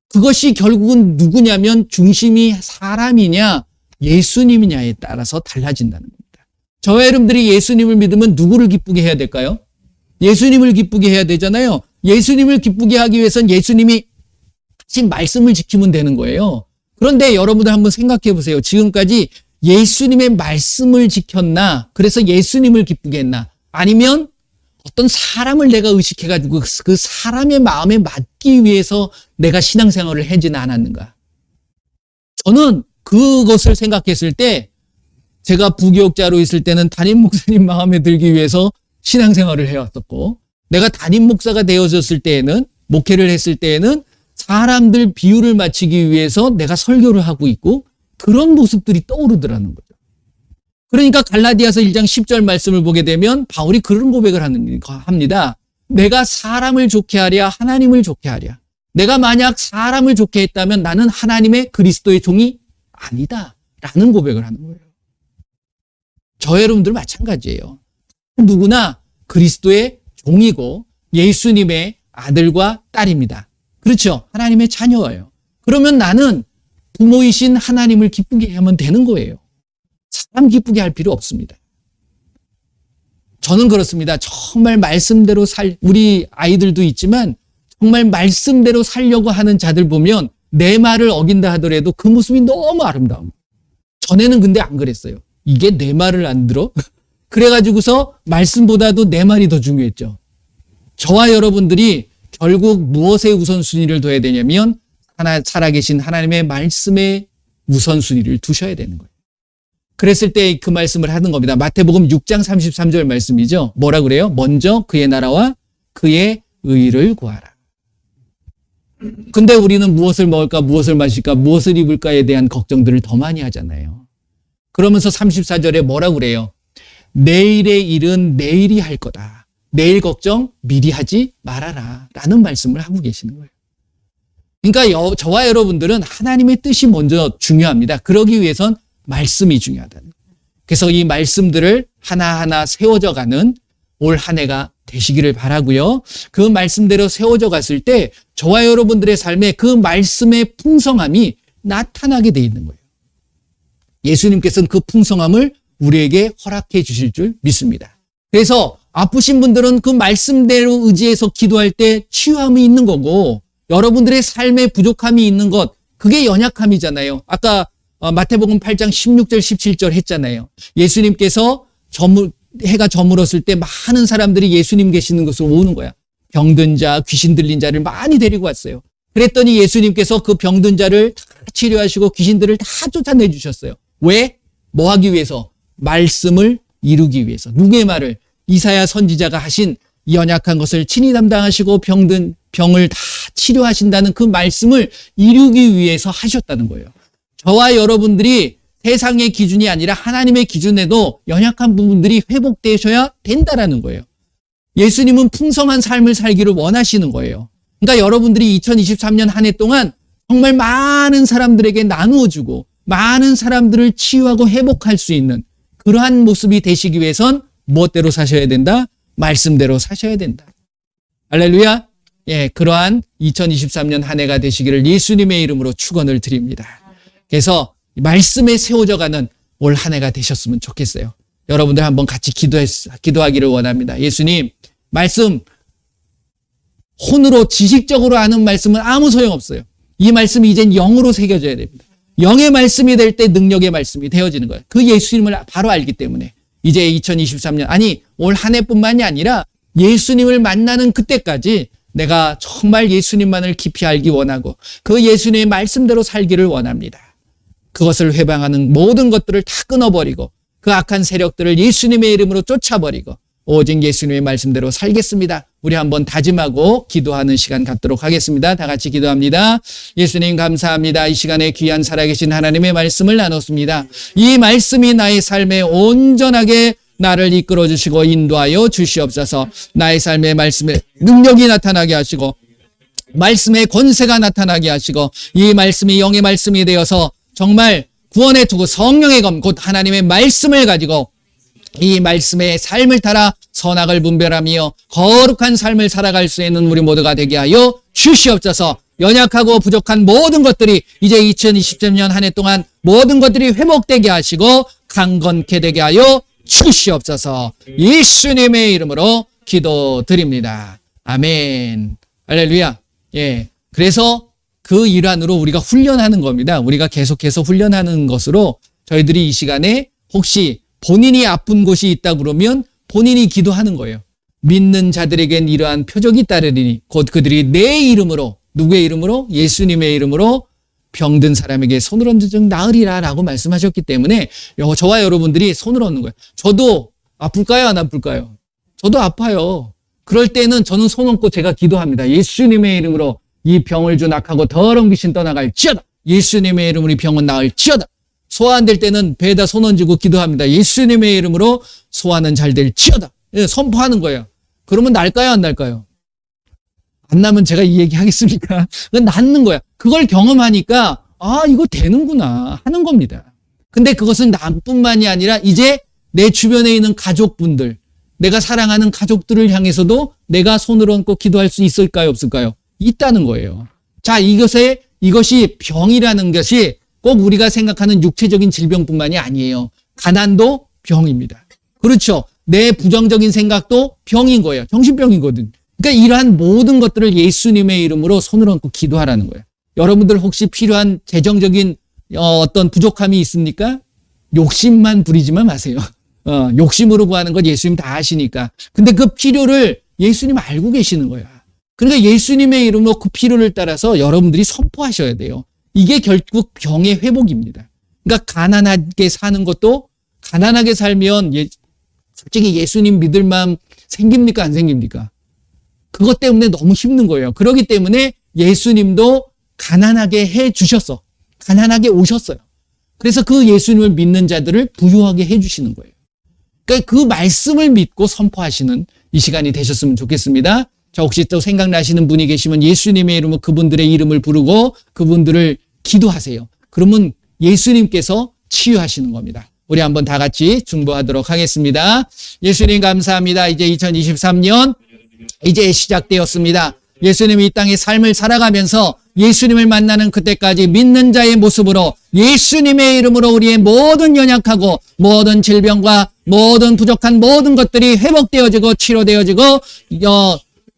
그것이 결국은 누구냐면 중심이 사람이냐 예수님이냐에 따라서 달라진다는 겁니다. 저와 여러분들이 예수님을 믿으면 누구를 기쁘게 해야 될까요? 예수님을 기쁘게 해야 되잖아요. 예수님을 기쁘게 하기 위해서는 예수님이 하신 말씀을 지키면 되는 거예요. 그런데 여러분들 한번 생각해 보세요. 지금까지 예수님의 말씀을 지켰나? 그래서 예수님을 기쁘게 했나? 아니면 어떤 사람을 내가 의식해가지고 그 사람의 마음에 맞기 위해서 내가 신앙생활을 하지는 않았는가? 저는 그것을 생각했을 때 제가 부교육자로 있을 때는 담임 목사님 마음에 들기 위해서 신앙생활을 해왔었고 내가 담임 목사가 되어졌을 때에는 목회를 했을 때에는 사람들 비유를 맞추기 위해서 내가 설교를 하고 있고 그런 모습들이 떠오르더라는 거죠. 그러니까 갈라디아서 1장 10절 말씀을 보게 되면 바울이 그런 고백을 합니다. 내가 사람을 좋게 하랴 하나님을 좋게 하랴. 내가 만약 사람을 좋게 했다면 나는 하나님의 그리스도의 종이 아니다 라는 고백을 하는 거예요. 저 여러분들 마찬가지예요. 누구나 그리스도의 종이고 예수님의 아들과 딸입니다. 그렇죠? 하나님의 자녀예요. 그러면 나는 부모이신 하나님을 기쁘게 하면 되는 거예요. 사람 기쁘게 할 필요 없습니다. 저는 그렇습니다. 정말 말씀대로 우리 아이들도 있지만 정말 말씀대로 살려고 하는 자들 보면 내 말을 어긴다 하더라도 그 모습이 너무 아름다워. 전에는 근데 안 그랬어요. 이게 내 말을 안 들어? 그래가지고서 말씀보다도 내 말이 더 중요했죠. 저와 여러분들이 결국 무엇에 우선순위를 둬야 되냐면 살아계신 하나님의 말씀에 우선순위를 두셔야 되는 거예요. 그랬을 때 그 말씀을 하는 겁니다. 마태복음 6장 33절 말씀이죠. 뭐라 그래요? 먼저 그의 나라와 그의 의를 구하라. 근데 우리는 무엇을 먹을까, 무엇을 마실까, 무엇을 입을까에 대한 걱정들을 더 많이 하잖아요. 그러면서 34절에 뭐라 그래요? 내일의 일은 내일이 할 거다. 내일 걱정 미리 하지 말아라. 라는 말씀을 하고 계시는 거예요. 그러니까 저와 여러분들은 하나님의 뜻이 먼저 중요합니다. 그러기 위해선 말씀이 중요하다는 거예요. 그래서 이 말씀들을 하나하나 세워져 가는 올 한 해가 되시기를 바라고요. 그 말씀대로 세워져 갔을 때 저와 여러분들의 삶에 그 말씀의 풍성함이 나타나게 돼 있는 거예요. 예수님께서는 그 풍성함을 우리에게 허락해 주실 줄 믿습니다. 그래서 아프신 분들은 그 말씀대로 의지해서 기도할 때 치유함이 있는 거고, 여러분들의 삶에 부족함이 있는 것, 그게 연약함이잖아요. 아까 마태복음 8장 16절 17절 했잖아요. 예수님께서 해가 저물었을 때 많은 사람들이 예수님 계시는 곳으로 오는 거야. 병든 자, 귀신 들린 자를 많이 데리고 왔어요. 그랬더니 예수님께서 그 병든 자를 다 치료하시고 귀신들을 다 쫓아내 주셨어요. 왜? 뭐 하기 위해서? 말씀을 이루기 위해서. 누구의 말을? 이사야 선지자가 하신 연약한 것을 친히 담당하시고 병든 병을 다 치료하신다는 그 말씀을 이루기 위해서 하셨다는 거예요. 저와 여러분들이 세상의 기준이 아니라 하나님의 기준에도 연약한 부분들이 회복되셔야 된다라는 거예요. 예수님은 풍성한 삶을 살기를 원하시는 거예요. 그러니까 여러분들이 2023년 한 해 동안 정말 많은 사람들에게 나누어주고 많은 사람들을 치유하고 회복할 수 있는 그러한 모습이 되시기 위해선 무엇대로 사셔야 된다? 말씀대로 사셔야 된다. 할렐루야. 예, 그러한 2023년 한 해가 되시기를 예수님의 이름으로 축원을 드립니다. 그래서 말씀에 세워져 가는 올 한 해가 되셨으면 좋겠어요. 여러분들 한번 같이 기도하기를 원합니다. 예수님, 말씀, 혼으로 지식적으로 아는 말씀은 아무 소용없어요. 이 말씀이 이젠 영으로 새겨져야 됩니다. 영의 말씀이 될 때 능력의 말씀이 되어지는 거예요. 그 예수님을 바로 알기 때문에 이제 2023년, 아니 올 한 해뿐만이 아니라 예수님을 만나는 그때까지 내가 정말 예수님만을 깊이 알기 원하고 그 예수님의 말씀대로 살기를 원합니다. 그것을 회방하는 모든 것들을 다 끊어버리고 그 악한 세력들을 예수님의 이름으로 쫓아버리고 오직 예수님의 말씀대로 살겠습니다. 우리 한번 다짐하고 기도하는 시간 갖도록 하겠습니다. 다 같이 기도합니다. 예수님 감사합니다. 이 시간에 귀한 살아계신 하나님의 말씀을 나눴습니다. 이 말씀이 나의 삶에 온전하게 나를 이끌어 주시고 인도하여 주시옵소서. 나의 삶의 말씀에 능력이 나타나게 하시고 말씀의 권세가 나타나게 하시고 이 말씀이 영의 말씀이 되어서 정말 구원의 투구 성령의 검 곧 하나님의 말씀을 가지고 이 말씀의 삶을 따라 선악을 분별하며 거룩한 삶을 살아갈 수 있는 우리 모두가 되게 하여 주시옵소서. 연약하고 부족한 모든 것들이 이제 2023년 한 해 동안 모든 것들이 회복되게 하시고 강건케 되게 하여 주시옵소서. 예수님의 이름으로 기도드립니다. 아멘. 할렐루야. 예. 그래서 그 일환으로 우리가 훈련하는 겁니다. 우리가 계속해서 훈련하는 것으로 저희들이 이 시간에 혹시 본인이 아픈 곳이 있다 그러면 본인이 기도하는 거예요. 믿는 자들에겐 이러한 표적이 따르리니 곧 그들이 내 이름으로, 누구의 이름으로? 예수님의 이름으로 병든 사람에게 손을 얹은 즉 나으리라 라고 말씀하셨기 때문에 저와 여러분들이 손을 얹는 거예요. 저도 아플까요? 안 아플까요? 저도 아파요. 그럴 때는 저는 손 얹고 제가 기도합니다. 예수님의 이름으로 이 병을 준 악하고 더러운 귀신 떠나갈지어다. 예수님의 이름으로 이 병은 나을지어다. 소화 안 될 때는 배에다 손 얹고 기도합니다. 예수님의 이름으로 소화는 잘 될지어다. 선포하는 거예요. 그러면 날까요? 안 날까요? 안 나면 제가 이 얘기 하겠습니까? 그건 낫는 거야. 그걸 경험하니까 아 이거 되는구나 하는 겁니다. 근데 그것은 나뿐만이 아니라 이제 내 주변에 있는 가족분들, 내가 사랑하는 가족들을 향해서도 내가 손을 얹고 기도할 수 있을까요? 없을까요? 있다는 거예요. 자, 이것이 병이라는 것이 꼭 우리가 생각하는 육체적인 질병뿐만이 아니에요. 가난도 병입니다. 그렇죠. 내 부정적인 생각도 병인 거예요. 정신병이거든. 그러니까 이러한 모든 것들을 예수님의 이름으로 손을 얹고 기도하라는 거예요. 여러분들 혹시 필요한 재정적인 어떤 부족함이 있습니까? 욕심만 부리지만 마세요. 욕심으로 구하는 건 예수님 다 아시니까. 근데 그 필요를 예수님 알고 계시는 거야. 그러니까 예수님의 이름으로 그 필요를 따라서 여러분들이 선포하셔야 돼요. 이게 결국 병의 회복입니다. 그러니까 가난하게 사는 것도, 가난하게 살면 솔직히 예수님 믿을 마음 생깁니까 안 생깁니까? 그것 때문에 너무 힘든 거예요. 그렇기 때문에 예수님도 가난하게 해 주셨어. 가난하게 오셨어요. 그래서 그 예수님을 믿는 자들을 부유하게 해 주시는 거예요. 그러니까 그 말씀을 믿고 선포하시는 이 시간이 되셨으면 좋겠습니다. 자, 혹시 또 생각나시는 분이 계시면 예수님의 이름으로 그분들의 이름을 부르고 그분들을 기도하세요. 그러면 예수님께서 치유하시는 겁니다. 우리 한번 다 같이 중보하도록 하겠습니다. 예수님 감사합니다. 이제 2023년 이제 시작되었습니다. 예수님이 이 땅의 삶을 살아가면서 예수님을 만나는 그때까지 믿는 자의 모습으로 예수님의 이름으로 우리의 모든 연약하고 모든 질병과 모든 부족한 모든 것들이 회복되어지고 치료되어지고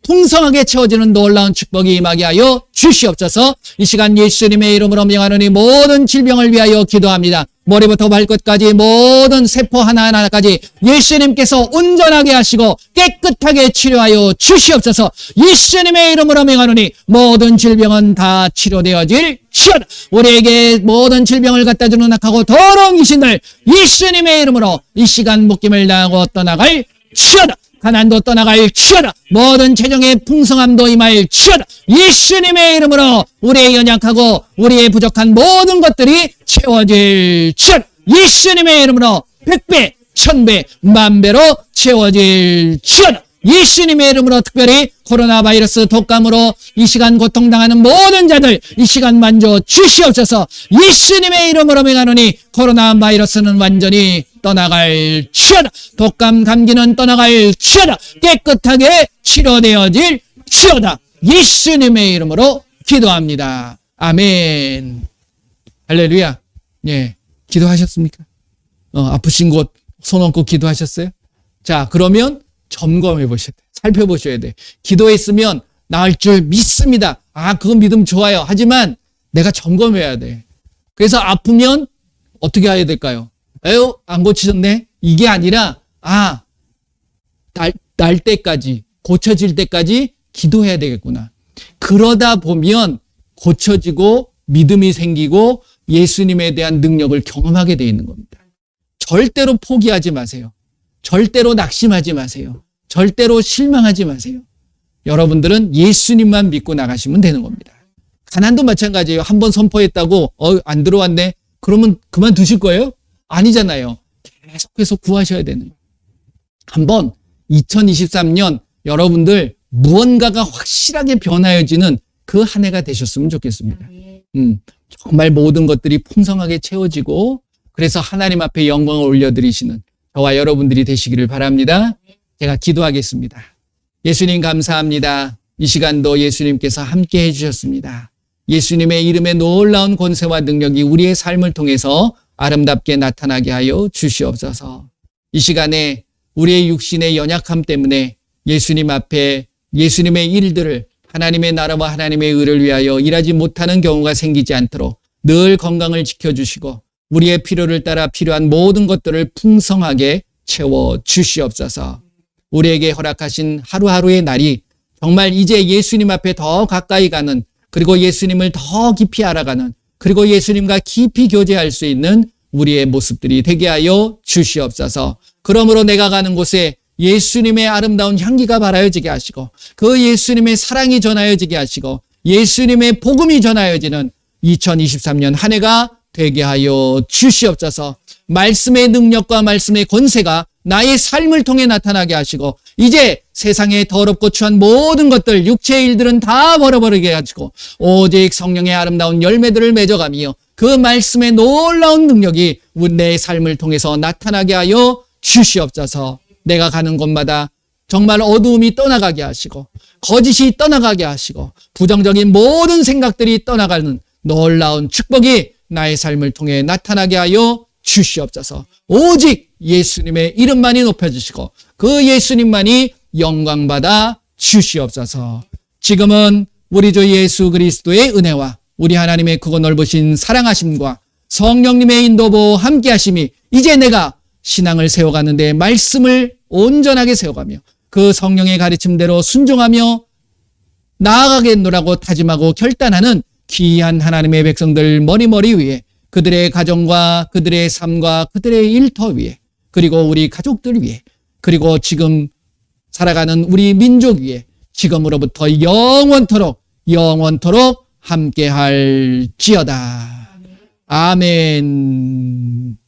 풍성하게 채워지는 놀라운 축복이 임하게 하여 주시옵소서. 이 시간 예수님의 이름으로 명하노니 모든 질병을 위하여 기도합니다. 머리부터 발끝까지 모든 세포 하나하나까지 예수님께서 온전하게 하시고 깨끗하게 치료하여 주시옵소서. 예수님의 이름으로 명하노니 모든 질병은 다 치료되어질 시어다. 우리에게 모든 질병을 갖다 주는 악하고 더러운 귀신들 예수님의 이름으로 이 시간 묶임을 당하고 떠나갈 시어다. 가난도 떠나갈 치어다. 모든 재정의 풍성함도 임할 치어다. 예수님의 이름으로 우리의 연약하고 우리의 부족한 모든 것들이 채워질 치어다. 예수님의 이름으로 100배, 1000배, 10,000배로 채워질 치어다. 예수님의 이름으로 특별히 코로나 바이러스 독감으로 이 시간 고통당하는 모든 자들 이 시간 만져 주시옵소서. 예수님의 이름으로 명하노니 코로나 바이러스는 완전히 떠나갈 치어다. 독감 감기는 떠나갈 치어다. 깨끗하게 치료되어질 치어다. 예수님의 이름으로 기도합니다. 아멘. 할렐루야. 예, 기도하셨습니까? 아프신 곳 손 얹고 기도하셨어요? 자, 그러면 점검해 보셔야 돼. 살펴보셔야 돼. 기도했으면 나을 줄 믿습니다. 그건 믿음 좋아요. 하지만 내가 점검해야 돼. 그래서 아프면 어떻게 해야 될까요? 에휴, 안 고치셨네? 이게 아니라, 날 때까지, 고쳐질 때까지 기도해야 되겠구나. 그러다 보면 고쳐지고 믿음이 생기고 예수님에 대한 능력을 경험하게 되어 있는 겁니다. 절대로 포기하지 마세요. 절대로 낙심하지 마세요. 절대로 실망하지 마세요. 여러분들은 예수님만 믿고 나가시면 되는 겁니다. 가난도 마찬가지예요. 한번 선포했다고 안 들어왔네. 그러면 그만두실 거예요? 아니잖아요. 계속해서 구하셔야 되는 거예요. 한번 2023년 여러분들 무언가가 확실하게 변화해지는 그 한 해가 되셨으면 좋겠습니다. 정말 모든 것들이 풍성하게 채워지고 그래서 하나님 앞에 영광을 올려드리시는 저와 여러분들이 되시기를 바랍니다. 제가 기도하겠습니다. 예수님 감사합니다. 이 시간도 예수님께서 함께 해주셨습니다. 예수님의 이름의 놀라운 권세와 능력이 우리의 삶을 통해서 아름답게 나타나게 하여 주시옵소서. 이 시간에 우리의 육신의 연약함 때문에 예수님 앞에 예수님의 일들을 하나님의 나라와 하나님의 의를 위하여 일하지 못하는 경우가 생기지 않도록 늘 건강을 지켜주시고 우리의 필요를 따라 필요한 모든 것들을 풍성하게 채워 주시옵소서. 우리에게 허락하신 하루하루의 날이 정말 이제 예수님 앞에 더 가까이 가는 그리고 예수님을 더 깊이 알아가는 그리고 예수님과 깊이 교제할 수 있는 우리의 모습들이 되게 하여 주시옵소서. 그러므로 내가 가는 곳에 예수님의 아름다운 향기가 발하여지게 하시고 그 예수님의 사랑이 전하여지게 하시고 예수님의 복음이 전하여지는 2023년 한 해가 되게 하여 주시옵소서. 말씀의 능력과 말씀의 권세가 나의 삶을 통해 나타나게 하시고 이제 세상에 더럽고 추한 모든 것들 육체의 일들은 다 버려버리게 하시고 오직 성령의 아름다운 열매들을 맺어가며 그 말씀의 놀라운 능력이 내 삶을 통해서 나타나게 하여 주시옵소서. 내가 가는 곳마다 정말 어두움이 떠나가게 하시고 거짓이 떠나가게 하시고 부정적인 모든 생각들이 떠나가는 놀라운 축복이 나의 삶을 통해 나타나게 하여 주시옵소서. 오직 예수님의 이름만이 높여주시고 그 예수님만이 영광받아 주시옵소서. 지금은 우리 주 예수 그리스도의 은혜와 우리 하나님의 크고 넓으신 사랑하심과 성령님의 인도보 함께하심이 이제 내가 신앙을 세워가는데 말씀을 온전하게 세워가며 그 성령의 가르침대로 순종하며 나아가겠노라고 다짐하고 결단하는 귀한 하나님의 백성들 머리 위에, 그들의 가정과 그들의 삶과 그들의 일터 위에, 그리고 우리 가족들 위에, 그리고 지금 살아가는 우리 민족 위에 지금으로부터 영원토록 함께할지어다. 아멘.